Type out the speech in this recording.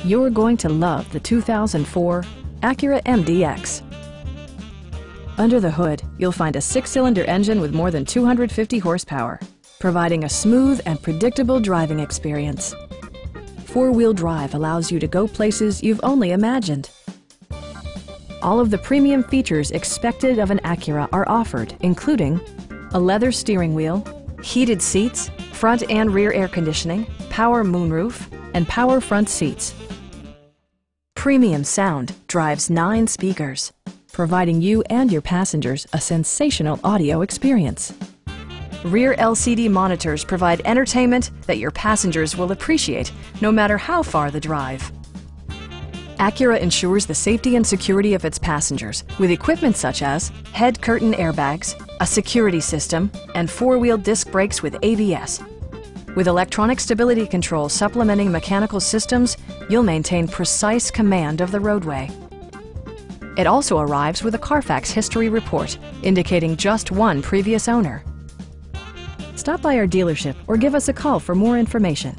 You're going to love the 2004 Acura MDX. Under the hood, you'll find a 6-cylinder engine with more than 250 horsepower, providing a smooth and predictable driving experience. 4-wheel drive allows you to go places you've only imagined. All of the premium features expected of an Acura are offered, including a leather steering wheel, heated seats, front and rear air conditioning, power moonroof, and power front seats. Premium sound drives 9 speakers, providing you and your passengers a sensational audio experience. Rear LCD monitors provide entertainment that your passengers will appreciate no matter how far the drive. Acura ensures the safety and security of its passengers with equipment such as head curtain airbags, a security system, and 4-wheel disc brakes with ABS. With electronic stability control supplementing mechanical systems, you'll maintain precise command of the roadway. It also arrives with a Carfax history report, indicating just one previous owner. Stop by our dealership or give us a call for more information.